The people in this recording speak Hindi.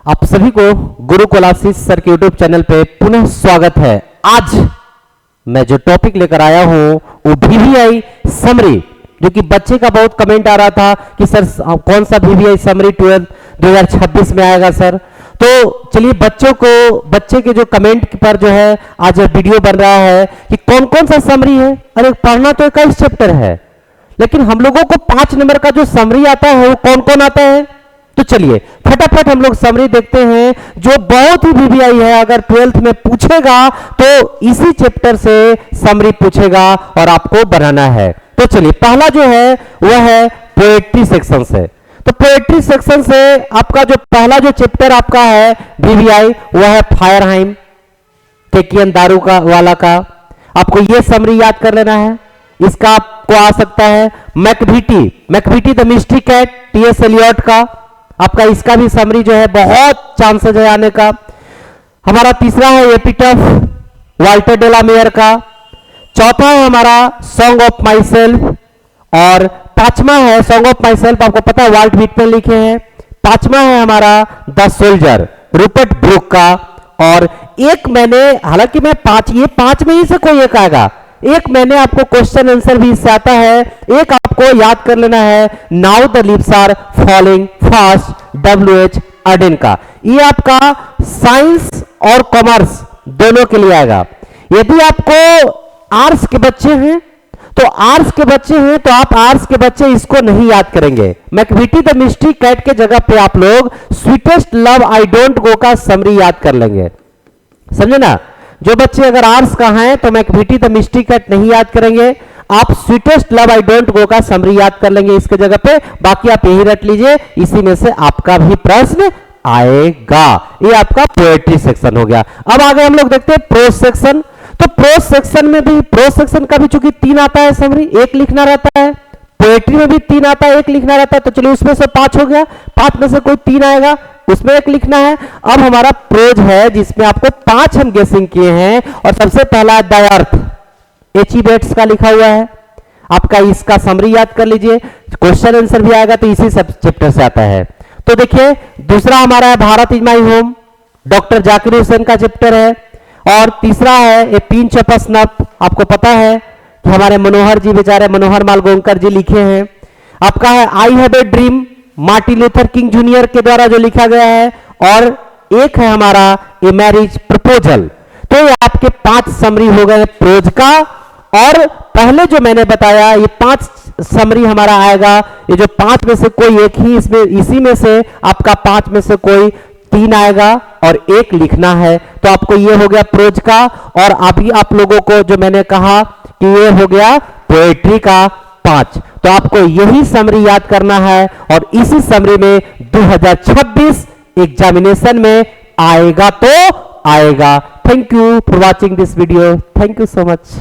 आप सभी को गुरुकुल आशीष सर के यूट्यूब चैनल पे पुनः स्वागत है। आज मैं जो टॉपिक लेकर आया हूं वो वीवीआई समरी, जो कि बच्चे का बहुत कमेंट आ रहा था कि सर कौन सा वीवीआई समरी 2026 में आएगा सर। तो चलिए बच्चे के जो कमेंट पर जो है आज वीडियो बन रहा है कि कौन कौन सा समरी है। अरे पढ़ना तो 21 चैप्टर है, लेकिन हम लोगों को 5 नंबर का जो समरी आता है वो कौन कौन आता है। तो चलिए फटाफट हम लोग समरी देखते हैं, जो बहुत ही वीवीआई है। अगर 12th में पूछेगा तो इसी चैप्टर से समरी पूछेगा और आपको बनाना है। तो चलिए पहला जो है वह है पोएट्री सेक्शन से। तो पोएट्री सेक्शन से आपका जो पहला जो चैप्टर आपका है वीवीआई वह है फायरहाइम टेकियन दारू का वाला का। आपको यह समरी याद कर लेना है। इसका आपको आ सकता है Macavity the mystery cat TS Eliot का। आपका इसका भी समरी जो है बहुत चांसेस है आने का। हमारा तीसरा है एपिटफ वाल्टर डेलामेयर का। चौथा है हमारा सॉन्ग ऑफ माई सेल्फ, और पांचवा है सॉन्ग ऑफ माई सेल्फ, आपको पता है वाल्ट व्हिटमैन लिखे हैं। पांचवा है हमारा द सोल्जर रूपर्ट ब्रूक का। और एक मैंने, हालांकि मैं ये पांच में ही से कोई एक आएगा, एक मैंने आपको क्वेश्चन आंसर भी इससे आता है। एक आपको याद कर लेना है now the leaves are falling fast WH Auden का। ये आपका साइंस और कॉमर्स दोनों के लिए आएगा। यदि आपको आर्ट्स के बच्चे हैं तो आप आर्ट्स के बच्चे इसको नहीं याद करेंगे। मैकभिटी द मिस्ट्री कैट के जगह पे आप लोग sweetest love I don't go का समरी याद कर लेंगे, समझे ना। जो बच्चे अगर आर्ट्स का हैं तो मैकभिटी द मिस्ट्री कैट नहीं याद करेंगे, आप sweetest love I don't go का समरी याद कर लेंगे इसके जगह पे। बाकी आप यही रट लीजिए, इसी में से आपका भी प्रश्न आएगा। ये आपका पोएट्री सेक्शन हो गया। अब आगे हम लोग देखते हैं प्रोज सेक्शन। तो प्रोज सेक्शन का भी चूंकि 3 आता है समरी, 1 लिखना रहता है। पोएट्री में भी 3 आता है, 1 लिखना रहता है। तो चलिए उसमें से 5 हो गया, 5 में से कोई 3 आएगा, उसमें 1 लिखना है। अब हमारा प्रोज है जिसमें आपको 5 हम गेसिंग किए हैं। और सबसे पहला है द अर्थ, एच.ई. बेट्स का लिखा हुआ है। आपका इसका समरी याद कर लीजिए, क्वेश्चन आंसर भी आएगा तो इसी सब चैप्टर से आता है। तो देखिए दूसरा हमारा है Bharat is my home, doctor Zakir Hussain का चैप्टर है। और तीसरा है ए पिंच ऑफ स्नफ, आपको पता है कि हमारे मनोहर जी, बेचारे मनोहर मालगोंकर जी लिखे हैं। आपका है I have a dream, Martin Luther king junior के द्वारा जो लिखा गया है। और एक है हमारा ए मैरिज प्रपोजल। तो ये आपके 5 समरी हो गए प्रोज का। और पहले जो मैंने बताया ये 5 समरी हमारा आएगा। ये जो 5 में से कोई एक ही इसमें, इसी में से आपका 5 में से कोई 3 आएगा और 1 लिखना है। तो आपको ये हो गया प्रोज का। और अभी आप लोगों को जो मैंने कहा कि ये हो गया पोएट्री का 5। तो आपको यही समरी याद करना है और इसी समरी में 2026 एग्जामिनेशन में आएगा तो आएगा। Thank you for watching this video. Thank you so much.